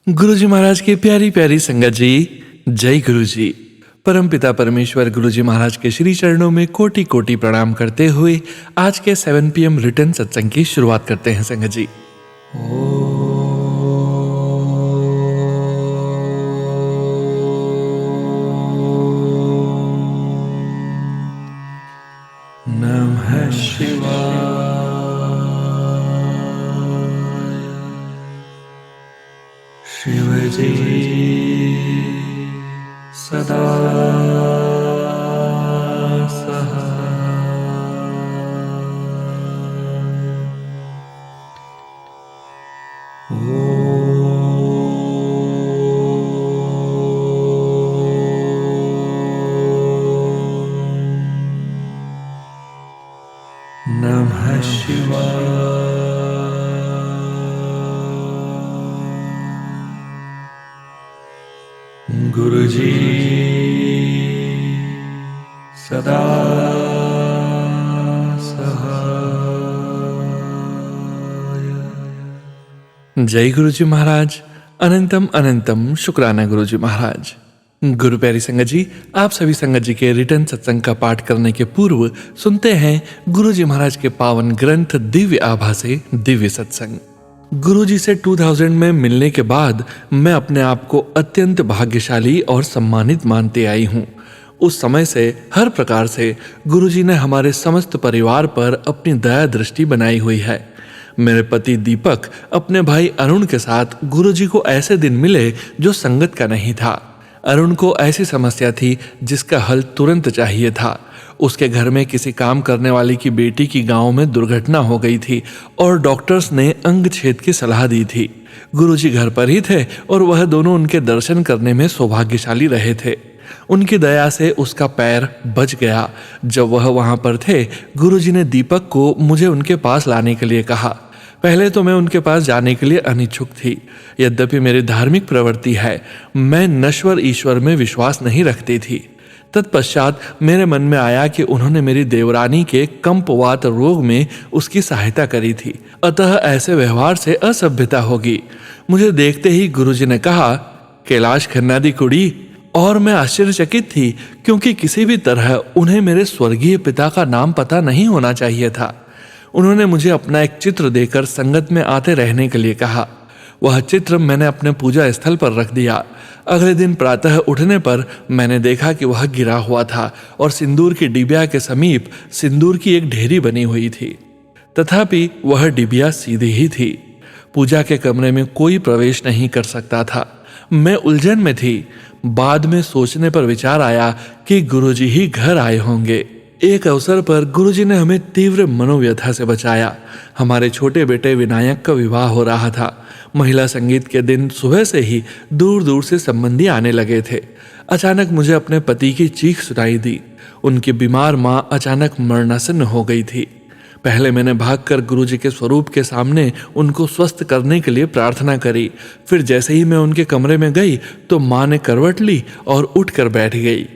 गुरुजी महाराज की प्यारी प्यारी संगत जी, जय गुरु जी। परमपिता परमेश्वर गुरुजी महाराज के श्री चरणों में कोटि कोटि प्रणाम करते हुए आज के 7 PM रिटर्न सत्संग की शुरुआत करते हैं संगत जी। नमः शिवाय। शिवजी सदा नमः शिवाय। गुरुजी सदा सहाय। जय गुरुजी महाराज। अनंतम अनंतम शुक्राना गुरुजी महाराज। गुरु प्यारी संगत जी, आप सभी संगत जी के रिटर्न सत्संग का पाठ करने के पूर्व सुनते हैं गुरुजी महाराज के पावन ग्रंथ दिव्य आभा से दिव्य सत्संग। गुरुजी से 2000 में मिलने के बाद मैं अपने आप को अत्यंत भाग्यशाली और सम्मानित मानते आई हूँ। उस समय से हर प्रकार से गुरुजी ने हमारे समस्त परिवार पर अपनी दया दृष्टि बनाई हुई है। मेरे पति दीपक अपने भाई अरुण के साथ गुरुजी को ऐसे दिन मिले जो संगत का नहीं था। अरुण को ऐसी समस्या थी जिसका हल तुरंत चाहिए था। उसके घर में किसी काम करने वाली की बेटी की गांव में दुर्घटना हो गई थी और डॉक्टर्स ने अंग छेद की सलाह दी थी। गुरुजी घर पर ही थे और वह दोनों उनके दर्शन करने में सौभाग्यशाली रहे थे। उनकी दया से उसका पैर बच गया। जब वह वहां पर थे, गुरुजी ने दीपक को मुझे उनके पास लाने के लिए कहा। पहले तो मैं उनके पास जाने के लिए अनिच्छुक थी। यद्यपि मेरी धार्मिक प्रवृत्ति है, मैं नश्वर ईश्वर में विश्वास नहीं रखती थी। तत्पश्चात मेरे मन में आया कि उन्होंने मेरी देवरानी के कंपवात रोग में उसकी सहायता करी थी, अतः ऐसे व्यवहार से असभ्यता होगी। मुझे देखते ही गुरुजी ने कहा, कैलाश खन्ना दी कुड़ी। और मैं आश्चर्यचकित थी, क्योंकि किसी भी तरह उन्हें मेरे स्वर्गीय पिता का नाम पता नहीं होना चाहिए था। उन्होंने मुझे अपना एक चित्र देकर संगत में आते रहने के लिए कहा। वह चित्र मैंने अपने पूजा स्थल पर रख दिया। अगले दिन प्रातः उठने पर मैंने देखा कि वह गिरा हुआ था और सिंदूर की डिबिया के समीप सिंदूर की एक ढेरी बनी हुई थी। तथापि वह डिबिया सीधी ही थी। पूजा के कमरे में कोई प्रवेश नहीं कर सकता था। मैं उलझन में थी। बाद में सोचने पर विचार आया कि गुरुजी ही घर आए होंगे। एक अवसर पर गुरुजी ने हमें तीव्र मनोव्यथा से बचाया। हमारे छोटे बेटे विनायक का विवाह हो रहा था। महिला संगीत के दिन सुबह से ही दूर दूर से संबंधी आने लगे थे। अचानक मुझे अपने पति की चीख सुनाई दी। उनकी बीमार माँ अचानक मरणासन्न हो गई थी। पहले मैंने भागकर गुरुजी के स्वरूप के सामने उनको स्वस्थ करने के लिए प्रार्थना करी। फिर जैसे ही मैं उनके कमरे में गई तो माँ ने करवट ली और उठकर बैठ गई।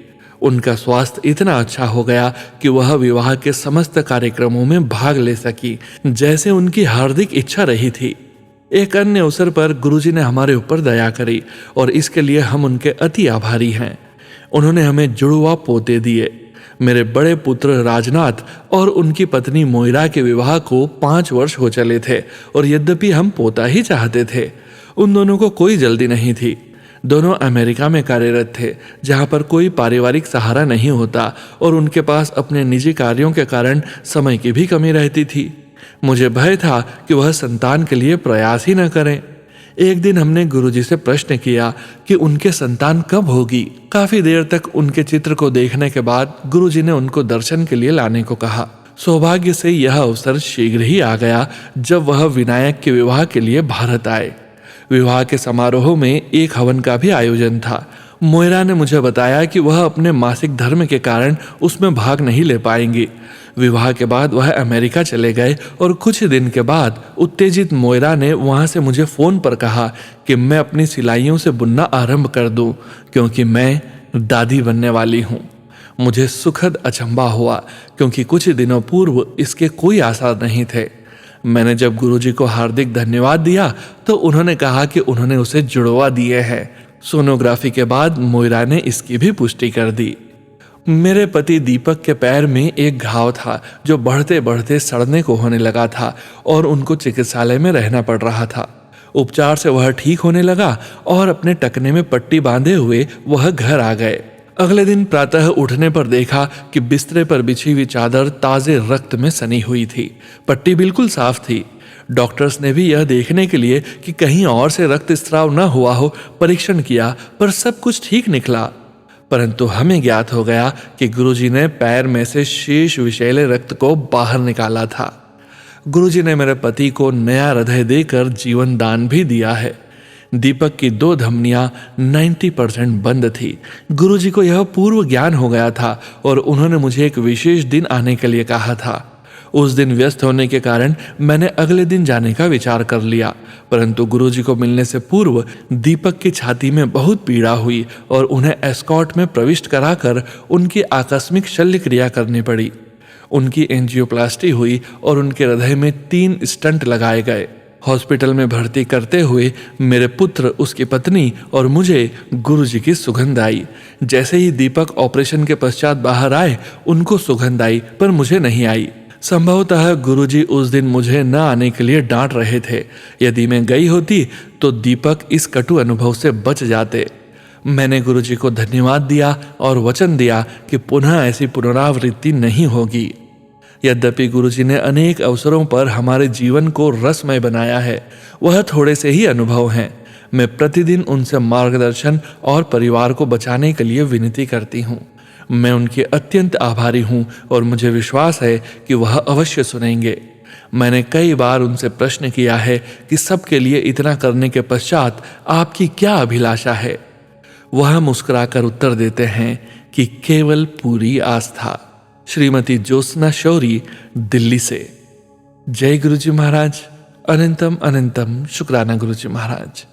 उनका स्वास्थ्य इतना अच्छा हो गया कि वह विवाह के समस्त कार्यक्रमों में भाग ले सकी, जैसे उनकी हार्दिक इच्छा रही थी। एक अन्य अवसर पर गुरुजी ने हमारे ऊपर दया करी और इसके लिए हम उनके अति आभारी हैं। उन्होंने हमें जुड़वा पोते दिए। मेरे बड़े पुत्र राजनाथ और उनकी पत्नी मोइरा के विवाह को 5 वर्ष हो चले थे और यद्यपि हम पोता ही चाहते थे, उन दोनों को कोई जल्दी नहीं थी। दोनों अमेरिका में कार्यरत थे, जहां पर कोई पारिवारिक सहारा नहीं होता और उनके पास अपने निजी कार्यों के कारण समय की भी कमी रहती थी। मुझे भय था कि वह संतान के लिए प्रयास ही न करें। एक दिन हमने गुरुजी से प्रश्न किया कि उनके संतान कब होगी। काफी देर तक उनके चित्र को देखने के बाद गुरुजी ने उनको दर्शन के लिए लाने को कहा। सौभाग्य से यह अवसर शीघ्र ही आ गया जब वह विनायक के विवाह के लिए भारत आए। विवाह के समारोह में एक हवन का भी आयोजन था। मोइरा ने मुझे बताया कि वह अपने मासिक धर्म के कारण उसमें भाग नहीं ले पाएंगी। विवाह के बाद वह अमेरिका चले गए और कुछ दिन के बाद उत्तेजित मोइरा ने वहां से मुझे फोन पर कहा कि मैं अपनी सिलाइयों से बुनना आरंभ कर दूं, क्योंकि मैं दादी बनने वाली हूं। मुझे सुखद अचंभा हुआ, क्योंकि कुछ दिनों पूर्व इसके कोई आसार नहीं थे। मैंने जब गुरुजी को हार्दिक धन्यवाद दिया तो उन्होंने कहा कि उन्होंने उसे जुड़वा दिए हैं। सोनोग्राफी के बाद मोइरा ने इसकी भी पुष्टि कर दी। मेरे पति दीपक के पैर में एक घाव था जो बढ़ते बढ़ते सड़ने को होने लगा था और उनको चिकित्सालय में रहना पड़ रहा था। उपचार से वह ठीक होने लगा और अपने टखने में पट्टी बांधे हुए वह घर आ गए। अगले दिन प्रातः उठने पर देखा कि बिस्तरे पर बिछी हुई चादर ताजे रक्त में सनी हुई थी। पट्टी बिल्कुल साफ थी। डॉक्टर्स ने भी यह देखने के लिए कि कहीं और से रक्त स्राव न हुआ हो परीक्षण किया, पर सब कुछ ठीक निकला। परंतु हमें ज्ञात हो गया कि गुरुजी ने पैर में से शेष विषैले रक्त को बाहर निकाला था। गुरुजी ने मेरे पति को नया हृदय देकर जीवन दान भी दिया है। दीपक की 2 धमनियां 90% बंद थी। गुरुजी को यह पूर्व ज्ञान हो गया था और उन्होंने मुझे एक विशेष दिन आने के लिए कहा था। उस दिन व्यस्त होने के कारण मैंने अगले दिन जाने का विचार कर लिया, परंतु गुरुजी को मिलने से पूर्व दीपक की छाती में बहुत पीड़ा हुई और उन्हें एस्कॉर्ट में प्रविष्ट कराकर उनकी आकस्मिक शल्य क्रिया करनी पड़ी। उनकी एंजियोप्लास्टी हुई और उनके हृदय में 3 स्टंट लगाए गए। हॉस्पिटल में भर्ती करते हुए मेरे पुत्र, उसकी पत्नी और मुझे गुरुजी की सुगंध आई। जैसे ही दीपक ऑपरेशन के पश्चात बाहर आए उनको सुगंध आई, पर मुझे नहीं आई। संभवतः गुरुजी उस दिन मुझे न आने के लिए डांट रहे थे। यदि मैं गई होती तो दीपक इस कटु अनुभव से बच जाते। मैंने गुरुजी को धन्यवाद दिया और वचन दिया कि पुनः ऐसी पुनरावृत्ति नहीं होगी। यद्यपि गुरुजी ने अनेक अवसरों पर हमारे जीवन को रसमय बनाया है, वह थोड़े से ही अनुभव हैं। मैं प्रतिदिन उनसे मार्गदर्शन और परिवार को बचाने के लिए विनती करती हूँ। मैं उनके अत्यंत आभारी हूँ और मुझे विश्वास है कि वह अवश्य सुनेंगे। मैंने कई बार उनसे प्रश्न किया है कि सबके लिए इतना करने के पश्चात आपकी क्या अभिलाषा है। वह मुस्कुराकर उत्तर देते हैं कि केवल पूरी आस्था। श्रीमती ज्योत्सना शौरी, दिल्ली से। जय गुरुजी महाराज। अनंतम अनंतम शुक्राना गुरुजी महाराज।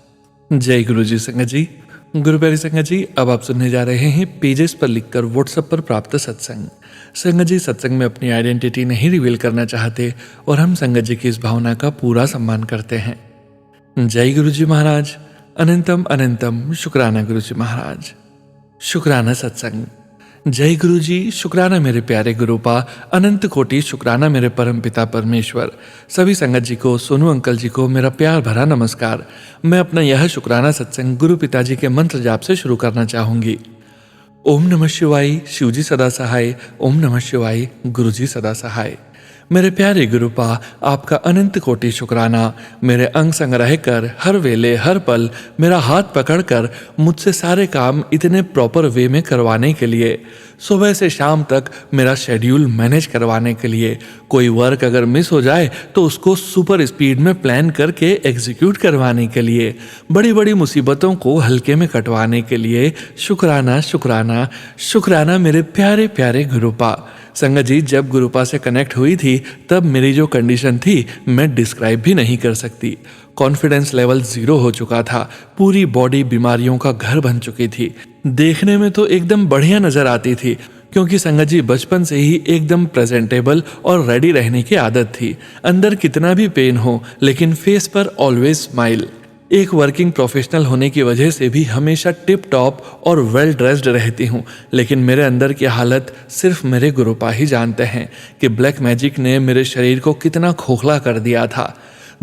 जय गुरुजी संगत जी। गुरु प्यारी संगत जी, अब आप सुनने जा रहे हैं पेजेस पर लिखकर व्हाट्सएप पर प्राप्त सत्संग। संगत जी सत्संग में अपनी आइडेंटिटी नहीं रिवील करना चाहते और हम संगत जी की इस भावना का पूरा सम्मान करते हैं। जय गुरुजी महाराज। अनंतम अनंतम शुक्राना गुरुजी महाराज। शुक्राना सत्संग। जय गुरु जी। शुक्राना मेरे प्यारे गुरुपा। अनंत कोटि शुक्राना मेरे परम पिता परमेश्वर। सभी संगत जी को, सोनू अंकल जी को मेरा प्यार भरा नमस्कार। मैं अपना यह शुक्राना सत्संग गुरु पिताजी के मंत्र जाप से शुरू करना चाहूंगी। ओम नमः शिवाय। शिवजी सदा सहाय। ओम नमः शिवाय। गुरु जी सदा सहाय। मेरे प्यारे गुरुपा, आपका अनंत कोटि शुक्राना। मेरे अंग संग रहकर हर वेले हर पल मेरा हाथ पकड़कर मुझसे सारे काम इतने प्रॉपर वे में करवाने के लिए, सुबह से शाम तक मेरा शेड्यूल मैनेज करवाने के लिए, कोई वर्क अगर मिस हो जाए तो उसको सुपर स्पीड में प्लान करके एग्जीक्यूट करवाने के लिए, बड़ी बड़ी मुसीबतों को हल्के में कटवाने के लिए शुक्राना शुक्राना शुक्राना मेरे प्यारे प्यारे गुरुपा। संगत जी, जब गुरुपा से कनेक्ट हुई थी तब मेरी जो कंडीशन थी मैं डिस्क्राइब भी नहीं कर सकती। कॉन्फिडेंस लेवल 0 हो चुका था। पूरी बॉडी बीमारियों का घर बन चुकी थी। देखने में तो एकदम बढ़िया नजर आती थी, क्योंकि संगत जी बचपन से ही एकदम प्रेजेंटेबल और रेडी रहने की आदत थी। अंदर कितना भी पेन हो लेकिन फेस पर ऑलवेज स्माइल। एक वर्किंग प्रोफेशनल होने की वजह से भी हमेशा टिप टॉप और वेल ड्रेस्ड रहती हूँ, लेकिन मेरे अंदर की हालत सिर्फ मेरे गुरुपा ही जानते हैं कि ब्लैक मैजिक ने मेरे शरीर को कितना खोखला कर दिया था।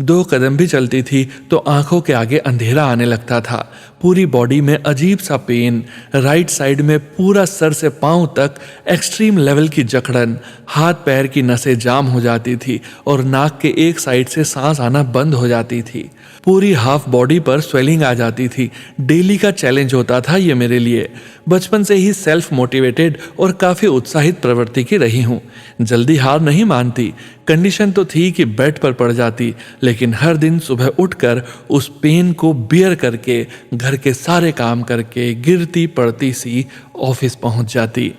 2 कदम भी चलती थी तो आंखों के आगे अंधेरा आने लगता था। पूरी बॉडी में अजीब सा पेन, राइट साइड में पूरा सर से पांव तक एक्सट्रीम लेवल की जकड़न, हाथ पैर की नसें जाम हो जाती थी और नाक के एक साइड से सांस आना बंद हो जाती थी। पूरी हाफ बॉडी पर स्वेलिंग आ जाती थी। डेली का चैलेंज होता था ये मेरे लिए। बचपन से ही सेल्फ मोटिवेटेड और काफ़ी उत्साहित प्रवृत्ति की रही हूँ। जल्दी हार नहीं मानती। कंडीशन तो थी कि बेड पर पड़ जाती, लेकिन हर दिन सुबह उठकर उस पेन को बियर करके, घर के सारे काम करके, गिरती पड़ती सी ऑफिस पहुंच जाती।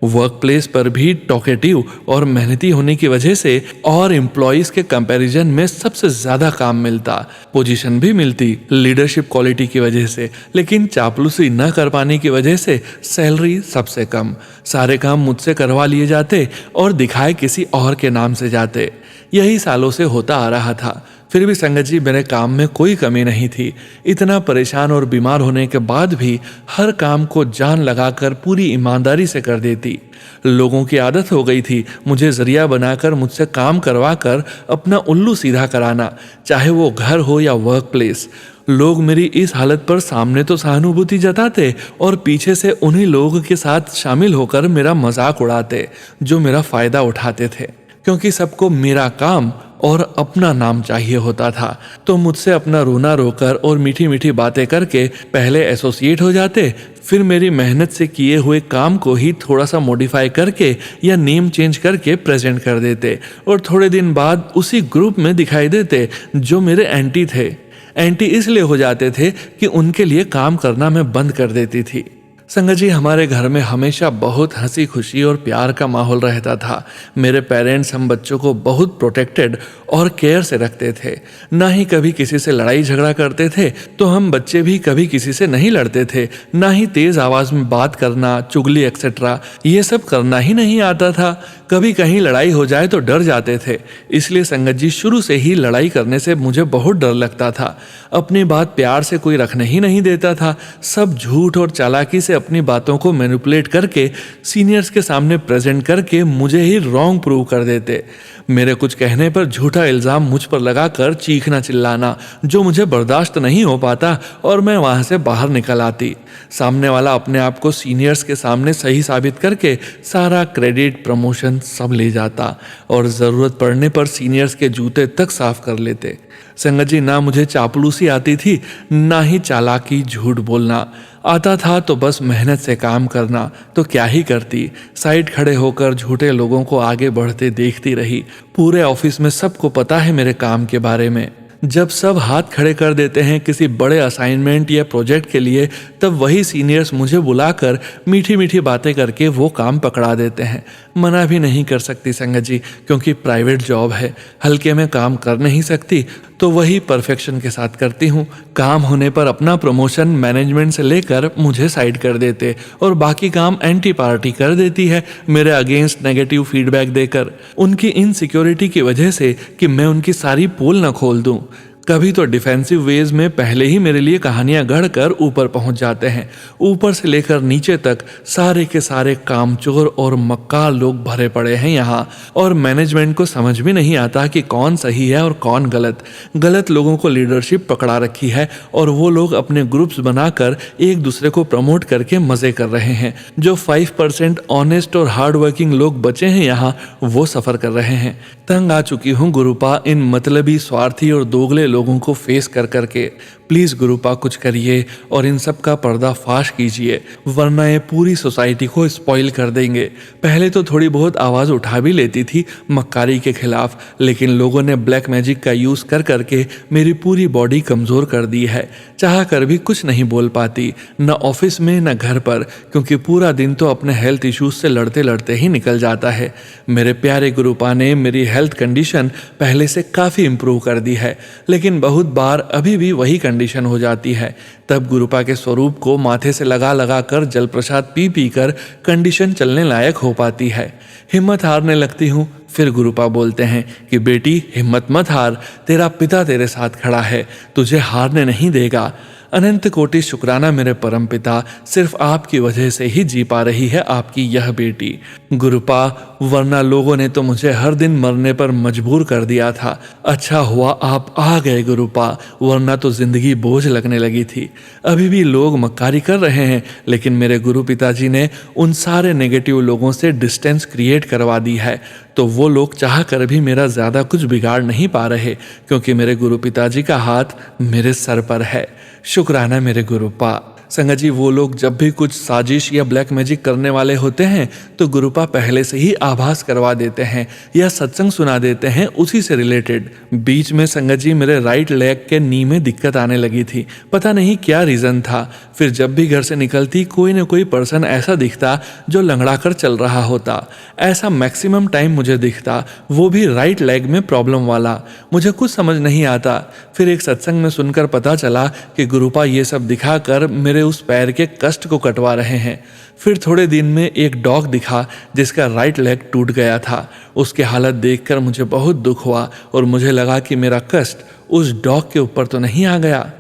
वर्क प्लेस पर भी टॉकेटिव और मेहनती होने की वजह से और एम्प्लॉयज के कंपैरिजन में सबसे ज्यादा काम मिलता, पोजीशन भी मिलती लीडरशिप क्वालिटी की वजह से, लेकिन चापलूसी न कर पाने की वजह से सैलरी सबसे कम। सारे काम मुझसे करवा लिए जाते और दिखाए किसी और के नाम से जाते। यही सालों से होता आ रहा था। फिर भी संगत जी मेरे काम में कोई कमी नहीं थी। इतना परेशान और बीमार होने के बाद भी हर काम को जान लगाकर पूरी ईमानदारी से कर देती। लोगों की आदत हो गई थी मुझे जरिया बनाकर मुझसे काम करवा कर अपना उल्लू सीधा कराना, चाहे वो घर हो या वर्क प्लेस। लोग मेरी इस हालत पर सामने तो सहानुभूति जताते और पीछे से उन्हीं लोगों के साथ शामिल होकर मेरा मजाक उड़ाते जो मेरा फायदा उठाते थे, क्योंकि सबको मेरा काम और अपना नाम चाहिए होता था। तो मुझसे अपना रोना रोकर और मीठी मीठी बातें करके पहले एसोसिएट हो जाते, फिर मेरी मेहनत से किए हुए काम को ही थोड़ा सा मॉडिफाई करके या नेम चेंज करके प्रेजेंट कर देते और थोड़े दिन बाद उसी ग्रुप में दिखाई देते जो मेरे एंटी थे। एंटी इसलिए हो जाते थे कि उनके लिए काम करना मैं बंद कर देती थी। संगत जी हमारे घर में हमेशा बहुत हंसी खुशी और प्यार का माहौल रहता था। मेरे पेरेंट्स हम बच्चों को बहुत प्रोटेक्टेड और केयर से रखते थे। ना ही कभी किसी से लड़ाई झगड़ा करते थे, तो हम बच्चे भी कभी किसी से नहीं लड़ते थे। ना ही तेज आवाज में बात करना, चुगली एक्सेट्रा ये सब करना ही नहीं आता था। कभी कहीं लड़ाई हो जाए तो डर जाते थे। इसलिए संगत जी शुरू से ही लड़ाई करने से मुझे बहुत डर लगता था। अपनी बात प्यार से कोई रखने ही नहीं देता था। सब झूठ और चालाकी से अपनी बातों को मैनिपुलेट करके सीनियर्स के सामने प्रेजेंट करके मुझे ही रॉन्ग प्रूव कर देते। मेरे कुछ कहने पर झूठा इल्जाम मुझ पर लगाकर चीखना चिल्लाना जो मुझे बर्दाश्त नहीं हो पाता और मैं वहां से बाहर निकल आती। सामने वाला अपने आप को सीनियर्स के सामने सही साबित करके सारा क्रेडिट प्रमोशन सब ले जाता और ज़रूरत पड़ने पर सीनियर्स के जूते तक साफ कर लेते। संगत जी ना मुझे चापलूसी आती थी, ना ही चालाकी झूठ बोलना आता था। तो बस मेहनत से काम करना। तो क्या ही करती, साइड खड़े होकर झूठे लोगों को आगे बढ़ते देखती रही। पूरे ऑफिस में सबको पता है मेरे काम के बारे में। जब सब हाथ खड़े कर देते हैं किसी बड़े असाइनमेंट या प्रोजेक्ट के लिए, तब वही सीनियर्स मुझे बुलाकर मीठी मीठी बातें करके वो काम पकड़ा देते हैं। मना भी नहीं कर सकती संगत जी, क्योंकि प्राइवेट जॉब है, हल्के में काम कर नहीं सकती। तो वही परफेक्शन के साथ करती हूँ। काम होने पर अपना प्रमोशन मैनेजमेंट से लेकर मुझे साइड कर देते और बाकी काम एंटी पार्टी कर देती है मेरे अगेंस्ट नेगेटिव फीडबैक देकर, उनकी इनसिक्योरिटी की वजह से कि मैं उनकी सारी पोल न खोल दूँ। कभी तो डिफेंसिव वेज में पहले ही मेरे लिए कहानियां गढ़कर ऊपर पहुंच जाते हैं। ऊपर से लेकर नीचे तक सारे के सारे कामचोर और मक्कार लोग भरे पड़े हैं यहाँ, और मैनेजमेंट को समझ भी नहीं आता कि कौन सही है और कौन गलत। गलत लोगों को लीडरशिप पकड़ा रखी है और वो लोग अपने ग्रुप्स बनाकर एक दूसरे को प्रमोट करके मजे कर रहे हैं। जो 5% ऑनेस्ट और हार्ड वर्किंग लोग बचे हैं यहाँ, वो सफर कर रहे हैं। तंग आ चुकी हूँ गुरुपा इन मतलबी, स्वार्थी और दोगले लोगों को फेस कर करके। प्लीज गुरुपा कुछ करिए और इन सब का पर्दाफाश कीजिए, वरना ये पूरी सोसाइटी को स्पॉइल कर देंगे। पहले तो थोड़ी बहुत आवाज उठा भी लेती थी मक्कारी के खिलाफ, लेकिन लोगों ने ब्लैक मैजिक का यूज कर करके मेरी पूरी बॉडी कमजोर कर दी है। चाह कर भी कुछ नहीं बोल पाती, न ऑफिस में न घर पर, क्योंकि पूरा दिन तो अपने हेल्थ इश्यूज से लड़ते लड़ते ही निकल जाता है। मेरे प्यारे गुरुपा ने मेरी हेल्थ कंडीशन पहले से काफी इम्प्रूव कर दी है, लेकिन बहुत बार अभी भी वही कंडीशन हो जाती है। तब गुरुपा के स्वरूप को माथे से लगा लगा कर जल प्रसाद पी पी कर कंडीशन चलने लायक हो पाती है। हिम्मत हारने लगती हूँ। फिर गुरुपा बोलते हैं कि बेटी हिम्मत मत हार, तेरा पिता तेरे साथ खड़ा है, तुझे हारने नहीं देगा। अनंत कोटि शुक्राना मेरे परम पिता, सिर्फ आपकी वजह से ही जी पा रही है आपकी यह बेटी। गुरुपा, वरना लोगों ने तो मुझे हर दिन मरने पर मजबूर कर दिया था। अच्छा हुआ आप आ गए गुरुपा, वरना तो जिंदगी बोझ लगने लगी थी। अभी भी लोग मक्कारी कर रहे हैं, लेकिन मेरे गुरु पिताजी ने उन सारे नेगेटिव लोगों से डिस्टेंस क्रिएट करवा दी है। तो वो लोग चाह कर भी मेरा ज़्यादा कुछ बिगाड़ नहीं पा रहे, क्योंकि मेरे गुरु पिताजी का हाथ मेरे सर पर है। शुक्राना मेरे गुरुपा। संगत जी, वो लोग जब भी कुछ साजिश या ब्लैक मैजिक करने वाले होते हैं तो गुरुपा पहले से ही आभास करवा देते हैं या सत्संग सुना देते हैं उसी से रिलेटेड। बीच में संगत जी मेरे राइट लेग के नी में दिक्कत आने लगी थी, पता नहीं क्या रीज़न था। फिर जब भी घर से निकलती कोई न कोई पर्सन ऐसा दिखता जो लंगड़ा कर चल रहा होता। ऐसा मैक्सिमम टाइम मुझे दिखता, वो भी राइट लेग में प्रॉब्लम वाला। मुझे कुछ समझ नहीं आता। फिर एक सत्संग में सुनकर पता चला कि गुरुपा ये सब दिखाकर मेरे उस पैर के कष्ट को कटवा रहे हैं। फिर थोड़े दिन में एक डॉग दिखा जिसका राइट लेग टूट गया था। उसकी हालत देखकर मुझे बहुत दुख हुआ और मुझे लगा कि मेरा कष्ट उस डॉग के ऊपर तो नहीं आ गया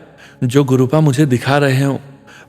जो गुरुपा मुझे दिखा रहे हो।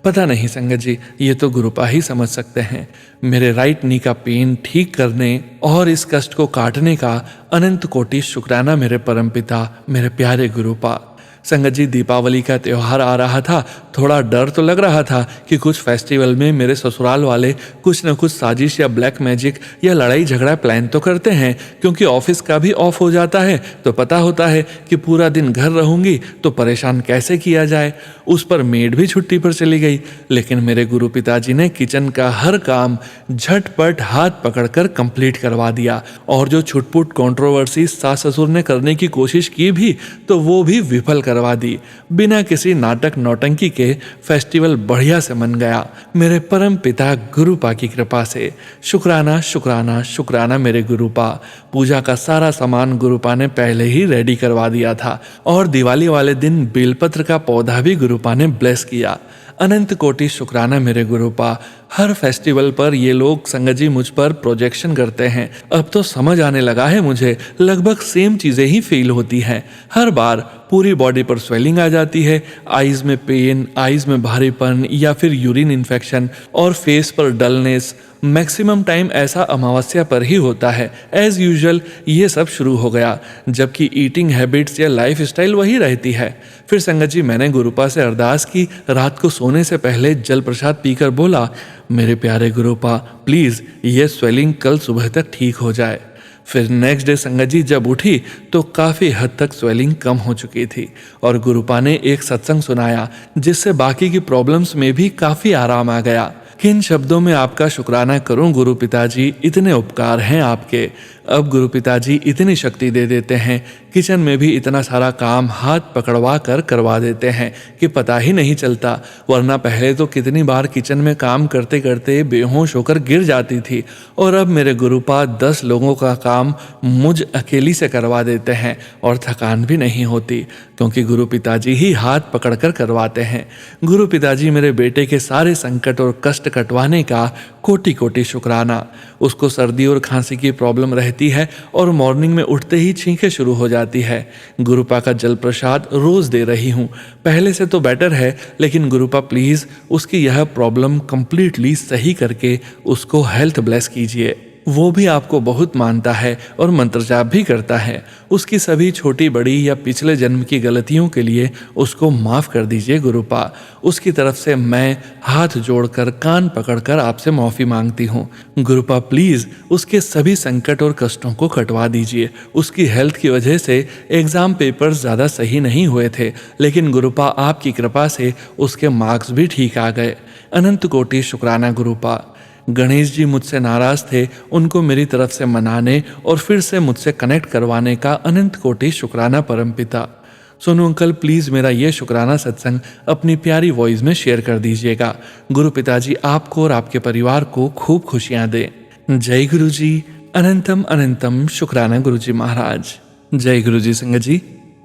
पता नहीं संगत जी, ये तो गुरुपा ही समझ सकते हैं। मेरे राइट नी का पेन ठीक करने और इस कष्ट को काटने का अनंत कोटि शुक्राना मेरे परमपिता, मेरे प्यारे गुरुपा। संगत जी, दीपावली का त्यौहार आ रहा था। थोड़ा डर तो लग रहा था कि कुछ फेस्टिवल में मेरे ससुराल वाले कुछ न कुछ साजिश या ब्लैक मैजिक या लड़ाई झगड़ा प्लान तो करते हैं, क्योंकि ऑफिस का भी ऑफ हो जाता है तो पता होता है कि पूरा दिन घर रहूंगी तो परेशान कैसे किया जाए। उस पर मेड भी छुट्टी पर चली गई, लेकिन मेरे गुरु पिताजी ने किचन का हर काम झटपट हाथ पकड़कर कंप्लीट करवा दिया और जो छुटपुट कंट्रोवर्सी सास ससुर ने करने की कोशिश की भी तो वो भी विफल करवा दी। बिना किसी नाटक नौटंकी के फेस्टिवल बढ़िया से मन गया, मेरे परम पिता गुरुपा की कृपा से। शुक्राना शुक्राना शुक्राना मेरे गुरुपा। पूजा का सारा सामान गुरुपा ने पहले ही रेडी करवा दिया था और दिवाली वाले दिन बेलपत्र का पौधा भी गुरुपा ने ब्लेस किया। अनंत कोटि शुक्राना मेरे गुरुपा। हर फेस्टिवल पर ये लोग संगत जी मुझ पर प्रोजेक्शन करते हैं। अब तो समझ आने लगा है मुझे, लगभग सेम चीजें ही फील होती हैं। हर बार पूरी बॉडी पर स्वेलिंग आ जाती है, आईज में पेन, आईज में भारीपन या फिर यूरिन इन्फेक्शन और फेस पर डलनेस। मैक्सिमम टाइम ऐसा अमावस्या पर ही होता है। एज यूजुअल ये सब शुरू हो गया, जबकि ईटिंग हैबिट्स या लाइफ स्टाइल वही रहती है। फिर संगत जी, मैंने गुरुपा से अरदास की। रात को सोने से पहले जल प्रसाद पीकर बोला, मेरे प्यारे गुरुपा प्लीज ये स्वेलिंग कल सुबह तक ठीक हो जाए। फिर नेक्स्ट डे संगत जी जब उठी तो काफ़ी हद तक स्वेलिंग कम हो चुकी थी और गुरुपा ने एक सत्संग सुनाया जिससे बाकी की प्रॉब्लम्स में भी काफ़ी आराम आ गया। किन शब्दों में आपका शुक्राना करूं गुरु पिताजी, इतने उपकार हैं आपके। अब गुरु पिताजी इतनी शक्ति दे देते हैं, किचन में भी इतना सारा काम हाथ पकड़वा कर करवा देते हैं कि पता ही नहीं चलता। वरना पहले तो कितनी बार किचन में काम करते करते बेहोश होकर गिर जाती थी और अब मेरे गुरुपा 10 लोगों का काम मुझ अकेली से करवा देते हैं और थकान भी नहीं होती, क्योंकि गुरु पिताजी ही हाथ पकड़कर करवाते हैं। गुरु पिताजी मेरे बेटे के सारे संकट और कष्ट कटवाने का कोटि कोटि शुक्राना। उसको सर्दी और खांसी की प्रॉब्लम रहती है और मॉर्निंग में उठते ही छींकें शुरू हो जाती है। गुरुपा का जल प्रसाद रोज दे रही हूँ, पहले से तो बेटर है, लेकिन गुरुपा प्लीज उसकी यह प्रॉब्लम कंप्लीटली सही करके उसको हेल्थ ब्लेस कीजिए। वो भी आपको बहुत मानता है और मंत्र जाप भी करता है। उसकी सभी छोटी बड़ी या पिछले जन्म की गलतियों के लिए उसको माफ कर दीजिए गुरुपा। उसकी तरफ से मैं हाथ जोड़कर कान पकड़कर आपसे माफी मांगती हूँ। गुरुपा प्लीज उसके सभी संकट और कष्टों को कटवा दीजिए। उसकी हेल्थ की वजह से एग्जाम पेपर्स ज़्यादा सही नहीं हुए थे, लेकिन गुरुपा आपकी कृपा से उसके मार्क्स भी ठीक आ गए। अनंत कोटि शुक्राना गुरुपा। गणेश जी मुझसे नाराज थे, उनको मेरी तरफ से मनाने और फिर से मुझसे कनेक्ट करवाने का अनंत कोटि शुक्राना परमपिता। सोनू अंकल प्लीज मेरा ये शुक्राना सत्संग अपनी प्यारी वॉइस में शेयर कर दीजिएगा। गुरु पिताजी आपको और आपके परिवार को खूब खुशियां दें। जय गुरु जी। अनंतम अनंतम शुक्राना गुरु जी महाराज। जय गुरु जी। संगत जी,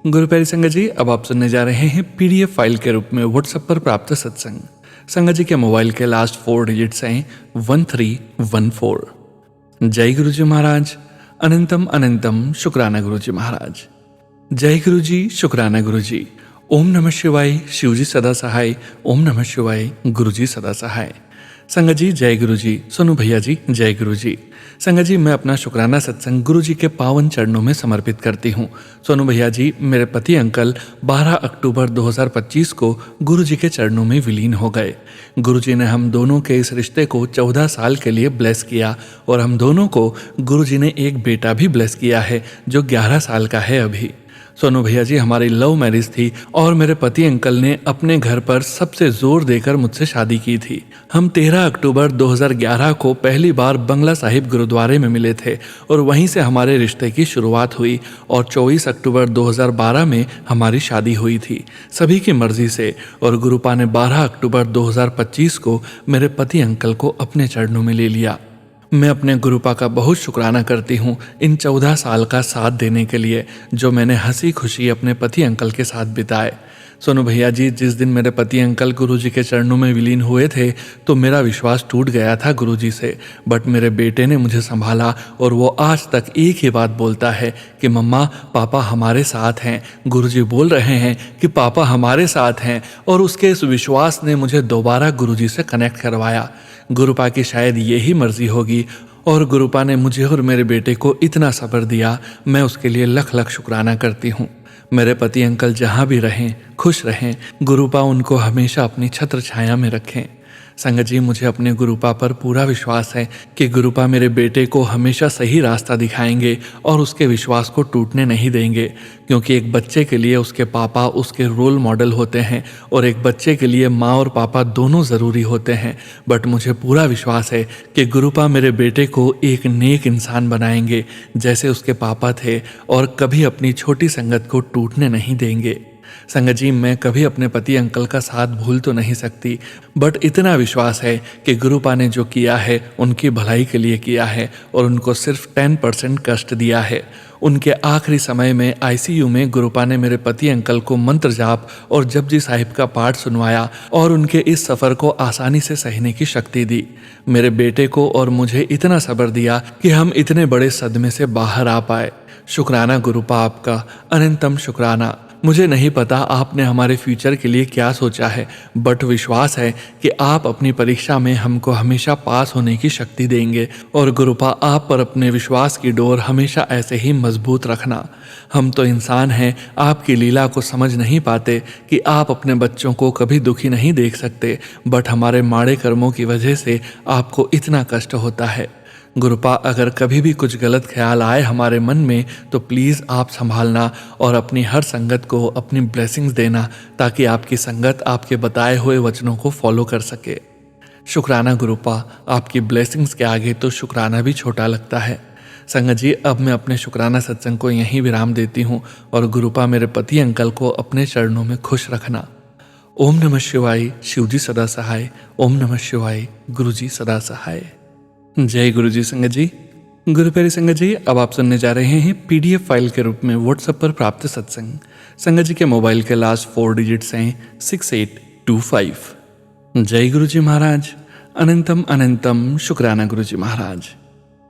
गुरु प्यारी संगत जी, अब आप सुनने जा रहे हैं PDF फाइल के रूप में व्हाट्सएप पर प्राप्त सत्संग। संगत जी के मोबाइल के लास्ट 4 डिजिट्स हैं 1314। जय गुरु जी महाराज। अनंतम अनंतम शुक्राना गुरु जी महाराज। जय गुरु जी। शुक्राना गुरु जी। ओम नमः शिवाय। शिव जी सदा सहाय। ओम नमः शिवाय। गुरु जी सदा सहाय। संगत जी जय गुरु जी। सोनू भैया जी जय गुरु जी। संगत जी, मैं अपना शुक्राना सत्संग गुरु जी के पावन चरणों में समर्पित करती हूँ। सोनू भैया जी, मेरे पति अंकल 12 अक्टूबर 2025 को गुरु जी के चरणों में विलीन हो गए। गुरु जी ने हम दोनों के इस रिश्ते को 14 साल के लिए ब्लेस किया और हम दोनों को गुरु जी ने एक बेटा भी ब्लेस किया है जो 11 साल का है अभी। सोनू भैया जी, हमारी लव मैरिज थी और मेरे पति अंकल ने अपने घर पर सबसे जोर देकर मुझसे शादी की थी। हम 13 अक्टूबर 2011 को पहली बार बंगला साहिब गुरुद्वारे में मिले थे और वहीं से हमारे रिश्ते की शुरुआत हुई और 24 अक्टूबर 2012 में हमारी शादी हुई थी, सभी की मर्जी से। और गुरुपा ने 12 अक्टूबर 2025 को मेरे पति अंकल को अपने चरणों में ले लिया। मैं अपने गुरुपा का बहुत शुक्राना करती हूँ इन 14 साल का साथ देने के लिए जो मैंने हंसी खुशी अपने पति अंकल के साथ बिताए। सोनू भैया जी, जिस दिन मेरे पति अंकल गुरुजी के चरणों में विलीन हुए थे तो मेरा विश्वास टूट गया था गुरुजी से, बट मेरे बेटे ने मुझे संभाला और वो आज तक एक ही बात बोलता है कि मम्मा पापा हमारे साथ हैं। गुरुजी बोल रहे हैं कि पापा हमारे साथ हैं, और उसके इस विश्वास ने मुझे दोबारा गुरुजी से कनेक्ट करवाया। गुरुपा की शायद यही मर्जी होगी, और गुरुपा ने मुझे और मेरे बेटे को इतना सब्र दिया। मैं उसके लिए लख लख शुक्राना करती हूँ। मेरे पति अंकल जहाँ भी रहें खुश रहें। गुरुपा उनको हमेशा अपनी छत्र छाया में रखें। संगत जी, मुझे अपने गुरुपा पर पूरा विश्वास है कि गुरुपा मेरे बेटे को हमेशा सही रास्ता दिखाएंगे और उसके विश्वास को टूटने नहीं देंगे, क्योंकि एक बच्चे के लिए उसके पापा उसके रोल मॉडल होते हैं और एक बच्चे के लिए माँ और पापा दोनों ज़रूरी होते हैं। बट मुझे पूरा विश्वास है कि गुरुपा मेरे बेटे को एक नेक इंसान बनाएंगे जैसे उसके पापा थे, और कभी अपनी छोटी संगत को टूटने नहीं देंगे। संगत जी, मैं कभी अपने पति अंकल का साथ भूल तो नहीं सकती, बट इतना विश्वास है कि गुरुपा ने जो किया है उनकी भलाई के लिए किया है और उनको सिर्फ 10% कष्ट दिया है। उनके आखिरी समय में आईसीयू में गुरुपा ने मेरे पति अंकल को मंत्र जाप और जपजी साहिब का पाठ सुनवाया और उनके इस सफ़र को आसानी से सहने की शक्ति दी। मेरे बेटे को और मुझे इतना सब्र दिया कि हम इतने बड़े सदमे से बाहर आ पाए। शुक्राना गुरुपा, आपका अनंतम शुक्राना। मुझे नहीं पता आपने हमारे फ्यूचर के लिए क्या सोचा है, बट विश्वास है कि आप अपनी परीक्षा में हमको हमेशा पास होने की शक्ति देंगे, और गुरुपा आप पर अपने विश्वास की डोर हमेशा ऐसे ही मजबूत रखना। हम तो इंसान हैं, आपकी लीला को समझ नहीं पाते कि आप अपने बच्चों को कभी दुखी नहीं देख सकते, बट हमारे माड़े कर्मों की वजह से आपको इतना कष्ट होता है। गुरुपा, अगर कभी भी कुछ गलत ख्याल आए हमारे मन में तो प्लीज़ आप संभालना और अपनी हर संगत को अपनी ब्लेसिंग्स देना, ताकि आपकी संगत आपके बताए हुए वचनों को फॉलो कर सके। शुक्राना गुरुपा, आपकी ब्लेसिंग्स के आगे तो शुक्राना भी छोटा लगता है। संगत जी, अब मैं अपने शुक्राना सत्संग को यहीं विराम देती हूँ, और गुरुपा मेरे पति अंकल को अपने चरणों में खुश रखना। ओम नमः शिवाय। शिवजी सदा सहाय। ओम नमः शिवाय। गुरुजी सदा सहाय। जय गुरु जी। संगत जी, गुरु प्यारी संगत जी, अब आप सुनने जा रहे हैं PDF फाइल के रूप में व्हाट्सएप पर प्राप्त सत्संग। संगत जी के मोबाइल के लास्ट 4 डिजिट्स हैं 6825। जय गुरु जी महाराज। अनंतम अनंतम शुक्राना गुरु जी महाराज।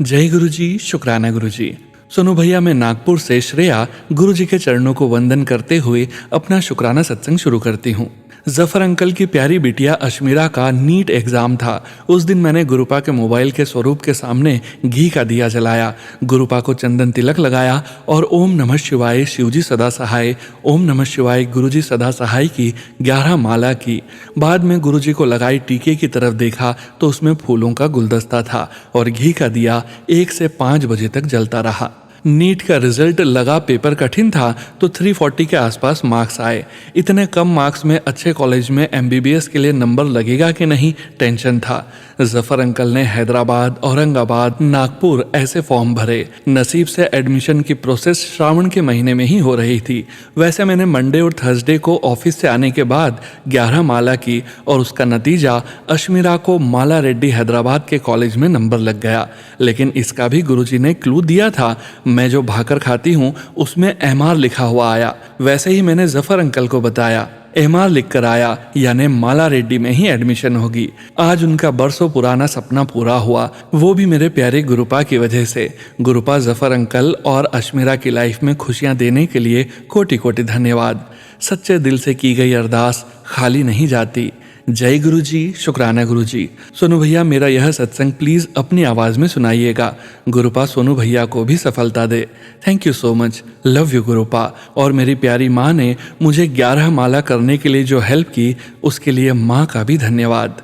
जय गुरु जी। शुक्राना गुरु जी। सोनू भैया, मैं नागपुर से श्रेया गुरु जी के चरणों को वंदन करते हुए अपना शुक्राना सत्संग शुरू करती हूँ। जफर अंकल की प्यारी बिटिया अश्मीरा का नीट एग्जाम था। उस दिन मैंने गुरुपा के मोबाइल के स्वरूप के सामने घी का दिया जलाया, गुरुपा को चंदन तिलक लगाया और ओम नमः शिवाय शिवजी सदा सहाय, ओम नमः शिवाय गुरुजी सदा सहाय की 11 माला की। बाद में गुरुजी को लगाई टीके की तरफ देखा तो उसमें फूलों का गुलदस्ता था और घी का दिया 1 से 5 बजे तक जलता रहा। नीट का रिजल्ट लगा, पेपर कठिन था तो 340 के आसपास मार्क्स आए। इतने कम मार्क्स में अच्छे कॉलेज में MBBS के लिए नंबर लगेगा कि नहीं, टेंशन था। जफर अंकल ने हैदराबाद, औरंगाबाद, नागपुर ऐसे फॉर्म भरे। नसीब से एडमिशन की प्रोसेस श्रावण के महीने में ही हो रही थी। वैसे मैंने मंडे और थर्सडे को ऑफिस से आने के बाद 11 माला की और उसका नतीजा अश्मीरा को माला रेड्डी हैदराबाद के कॉलेज में नंबर लग गया। लेकिन इसका भी गुरुजी ने क्लू दिया था। मैं जो भाकर खाती हूँ उसमें MR लिखा हुआ आया। वैसे ही मैंने जफर अंकल को बताया, MR लिख कर आया, यानी माला रेड्डी में ही एडमिशन होगी। आज उनका बरसों पुराना सपना पूरा हुआ, वो भी मेरे प्यारे गुरुपा की वजह से। गुरुपा, जफर अंकल और अश्मीरा की लाइफ में खुशियां देने के लिए कोटि कोटि धन्यवाद। सच्चे दिल से की गई अरदास खाली नहीं जाती। जय गुरु जी। शुक्राना गुरु जी। सोनू भैया, मेरा यह सत्संग प्लीज़ अपनी आवाज़ में सुनाइएगा। गुरुपा सोनू भैया को भी सफलता दे। Thank you so much. Love you Gurupa. और मेरी प्यारी माँ ने मुझे 11 माला करने के लिए जो हेल्प की उसके लिए माँ का भी धन्यवाद।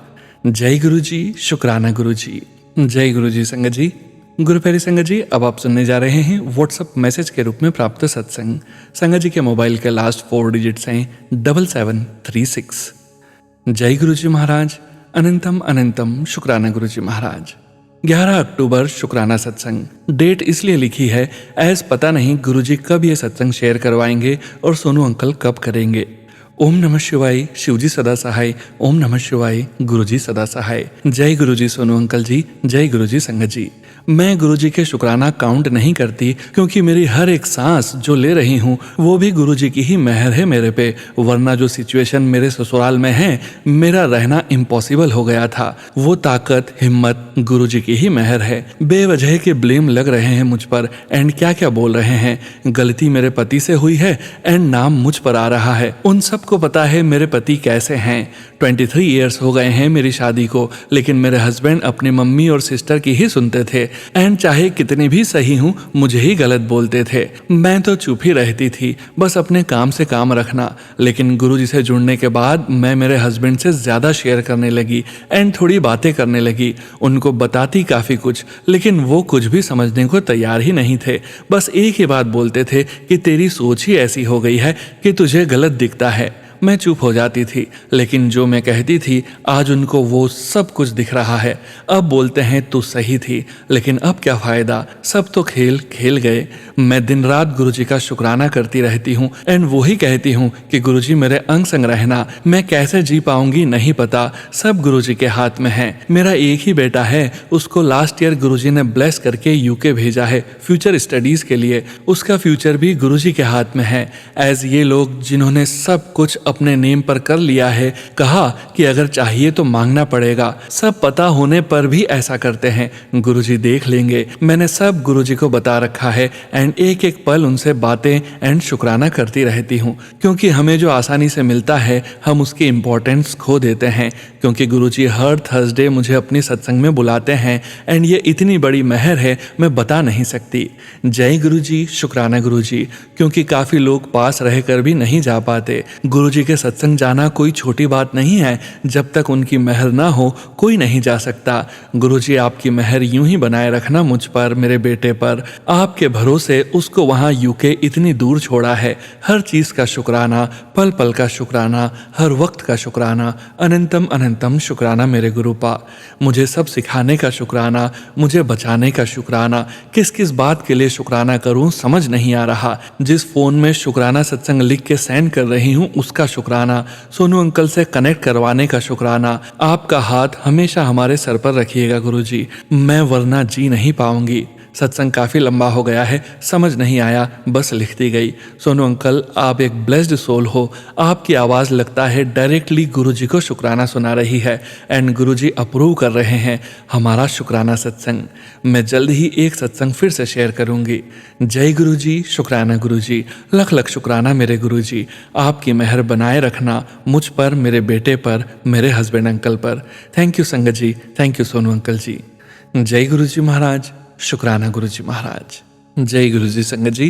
जय गुरु जी। शुक्राना गुरु जी। जय गुरु जी। संगत जी, गुरु प्यारी संगत जी, अब आप सुनने जा रहे हैं व्हाट्सएप मैसेज के रूप में प्राप्त सत्संग। संगत जी के मोबाइल के लास्ट 4 डिजिट्स हैं 7736। जय गुरु जी महाराज। अनंतम अनंतम शुक्राना गुरु जी महाराज। 11 अक्टूबर शुक्राना सत्संग। डेट इसलिए लिखी है एज पता नहीं गुरुजी कब ये सत्संग शेयर करवाएंगे और सोनू अंकल कब करेंगे। ओम नमः शिवाय शिवजी सदा सहाय। ओम नमः शिवाय गुरुजी सदा सहाय। जय गुरुजी सोनू अंकल जी। जय गुरुजी संगत जी। मैं गुरुजी के शुक्राना काउंट नहीं करती, क्योंकि मेरी हर एक सांस जो ले रही हूँ वो भी गुरुजी की ही मेहर है मेरे पे। वरना जो सिचुएशन मेरे ससुराल में है, मेरा रहना इम्पॉसिबल हो गया था। वो ताकत हिम्मत गुरुजी की ही मेहर है। बेवजह के ब्लेम लग रहे हैं मुझ पर एंड क्या क्या बोल रहे हैं। गलती मेरे पति से हुई है एंड नाम मुझ पर आ रहा है। उन सबको पता है मेरे पति कैसे हैं। 23 इयर्स हो गए हैं मेरी शादी को, लेकिन मेरे हस्बैंड अपनी मम्मी और सिस्टर की ही सुनते थे एंड चाहे कितनी भी सही हूँ मुझे ही गलत बोलते थे। मैं तो चुप ही रहती थी, बस अपने काम से काम रखना। लेकिन गुरुजी से जुड़ने के बाद मैं मेरे हस्बैंड से ज़्यादा शेयर करने लगी एंड थोड़ी बातें करने लगी। उनको बताती काफ़ी कुछ, लेकिन वो कुछ भी समझने को तैयार ही नहीं थे। बस एक ही बात बोलते थे कि तेरी सोच ही ऐसी हो गई है कि तुझे गलत दिखता है। मैं चुप हो जाती थी, लेकिन जो मैं कहती थी आज उनको वो सब कुछ दिख रहा है। अब बोलते हैं तू सही थी, लेकिन अब क्या फ़ायदा, सब तो खेल खेल गए। मैं दिन रात गुरुजी का शुक्राना करती रहती हूँ एंड वही कहती हूँ कि गुरुजी मेरे अंग संग रहना। मैं कैसे जी पाऊंगी नहीं पता, सब गुरुजी के हाथ में है। मेरा एक ही बेटा है, उसको लास्ट ईयर गुरुजी ने ब्लेस करके यूके भेजा है फ्यूचर स्टडीज़ के लिए। उसका फ्यूचर भी गुरुजी के हाथ में है। एज ये लोग जिन्होंने सब कुछ अपने नेम पर कर लिया है, कहा कि अगर चाहिए तो मांगना पड़ेगा, सब पता होने पर भी ऐसा करते हैं। गुरुजी देख लेंगे। मैंने सब गुरुजी को बता रखा है एंड एक एक पल उनसे बातें एंड शुक्राना करती रहती हूँ, क्योंकि हमें जो आसानी से मिलता है हम उसकी इम्पोर्टेंस खो देते हैं। क्योंकि गुरुजी हर थर्सडे मुझे अपनी सत्संग में बुलाते हैं एंड ये इतनी बड़ी मेहर है मैं बता नहीं सकती। जय गुरुजी, शुक्राना गुरुजी। क्योंकि काफ़ी लोग पास रहकर भी नहीं जा पाते। गुरुजी के सत्संग जाना कोई छोटी बात नहीं है। जब तक उनकी मेहर ना हो कोई नहीं जा सकता। गुरुजी आपकी मेहर यूं ही बनाए रखना मुझ पर, मेरे बेटे पर। आपके भरोसे उसको वहाँ यूके इतनी दूर छोड़ा है। हर चीज़ का शुक्राना, पल पल का शुक्राना, हर वक्त का शुक्राना, अनंतम अनंतम शुक्राना मेरे गुरुपा। मुझे सब सिखाने का शुक्राना, मुझे बचाने का शुक्राना। किस किस बात के लिए शुक्राना करूं समझ नहीं आ रहा। जिस फ़ोन में शुक्राना सत्संग लिख के सेंड कर रही हूं उसका शुक्राना, सोनू अंकल से कनेक्ट करवाने का शुक्राना। आपका हाथ हमेशा हमारे सर पर रखिएगा गुरुजी, मैं वरना जी नहीं पाऊंगी। सत्संग काफ़ी लंबा हो गया है, समझ नहीं आया, बस लिखती गई। सोनू अंकल आप एक ब्लेस्ड सोल हो। आपकी आवाज़ लगता है डायरेक्टली गुरुजी को शुक्राना सुना रही है एंड गुरुजी अप्रूव कर रहे हैं हमारा शुक्राना सत्संग। मैं जल्द ही एक सत्संग फिर से शेयर करूंगी। जय गुरुजी, शुक्राना गुरुजी, लख लख शुक्राना मेरे गुरुजी। आपकी मेहर बनाए रखना मुझ पर, मेरे बेटे पर, मेरे हस्बैंड अंकल पर। थैंक यू संगत जी, थैंक यू सोनू अंकल जी। जय गुरुजी महाराज, शुक्राना गुरुजी महाराज। जय गुरुजी संगत जी।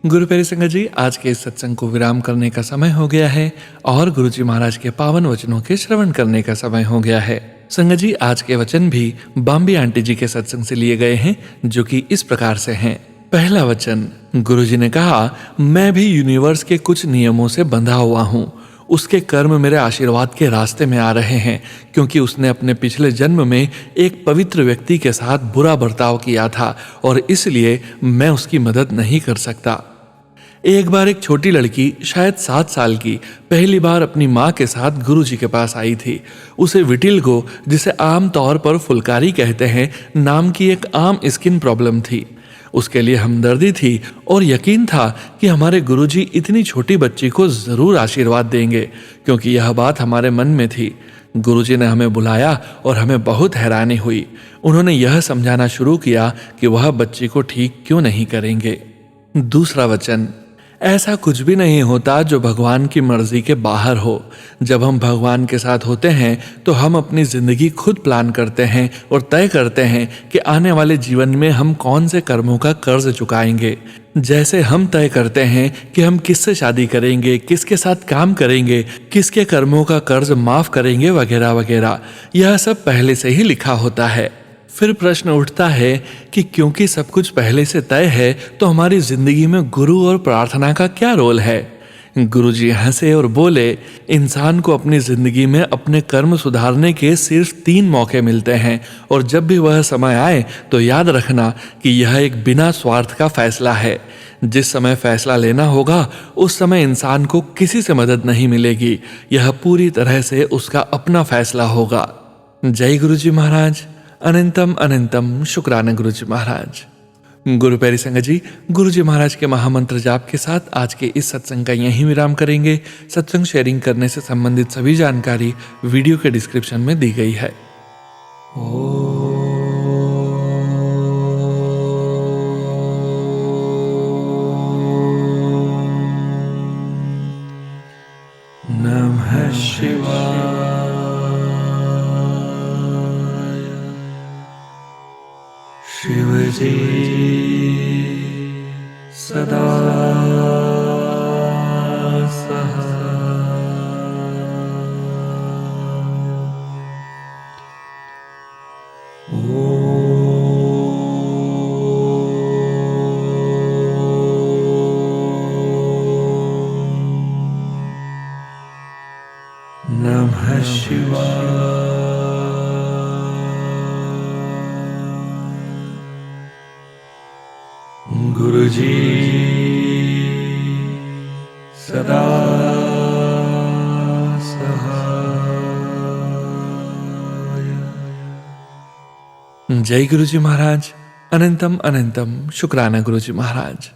गुरु प्यारी संगत जी, आज के इस सत्संग को विराम करने का समय हो गया है और गुरुजी महाराज के पावन वचनों के श्रवण करने का समय हो गया है। संगत जी, आज के वचन भी बॉम्बे आंटी जी के सत्संग से लिए गए हैं, जो कि इस प्रकार से हैं। पहला वचन, गुरुजी ने कहा, मैं भी यूनिवर्स के कुछ नियमों से बंधा हुआ हूँ। उसके कर्म मेरे आशीर्वाद के रास्ते में आ रहे हैं, क्योंकि उसने अपने पिछले जन्म में एक पवित्र व्यक्ति के साथ बुरा बर्ताव किया था और इसलिए मैं उसकी मदद नहीं कर सकता। एक बार एक छोटी लड़की, शायद 7 साल की, पहली बार अपनी माँ के साथ गुरुजी के पास आई थी। उसे विटिल्गो, जिसे आम तौर पर फुलकारी कहते हैं, नाम की एक आम स्किन प्रॉब्लम थी। उसके लिए हमदर्दी थी और यकीन था कि हमारे गुरुजी इतनी छोटी बच्ची को जरूर आशीर्वाद देंगे, क्योंकि यह बात हमारे मन में थी। गुरुजी ने हमें बुलाया और हमें बहुत हैरानी हुई। उन्होंने यह समझाना शुरू किया कि वह बच्ची को ठीक क्यों नहीं करेंगे। दूसरा वचन, ऐसा कुछ भी नहीं होता जो भगवान की मर्जी के बाहर हो। जब हम भगवान के साथ होते हैं तो हम अपनी जिंदगी खुद प्लान करते हैं और तय करते हैं कि आने वाले जीवन में हम कौन से कर्मों का कर्ज चुकाएंगे। जैसे हम तय करते हैं कि हम किससे शादी करेंगे, किसके साथ काम करेंगे, किसके कर्मों का कर्ज माफ करेंगे, वगैरह वगैरह। यह सब पहले से ही लिखा होता है। फिर प्रश्न उठता है कि क्योंकि सब कुछ पहले से तय है तो हमारी जिंदगी में गुरु और प्रार्थना का क्या रोल है। गुरुजी हंसे और बोले, इंसान को अपनी जिंदगी में अपने कर्म सुधारने के सिर्फ 3 मौके मिलते हैं और जब भी वह समय आए तो याद रखना कि यह एक बिना स्वार्थ का फैसला है। जिस समय फैसला लेना होगा उस समय इंसान को किसी से मदद नहीं मिलेगी। यह पूरी तरह से उसका अपना फैसला होगा। जय गुरुजी महाराज। अनंतम अनंतम शुक्राना गुरुजी महाराज। गुरु प्यारी संगत जी, गुरुजी महाराज के महामंत्र जाप के साथ आज के इस सत्संग का यहीं विराम करेंगे। सत्संग शेयरिंग करने से संबंधित सभी जानकारी वीडियो के डिस्क्रिप्शन में दी गई है। नमः शिवाय। शिवजी सदा नमः शिवाय। गुरुजी सदा सहाय। जय गुरुजी महाराज। अनंतम अनंतम शुक्राना गुरुजी महाराज।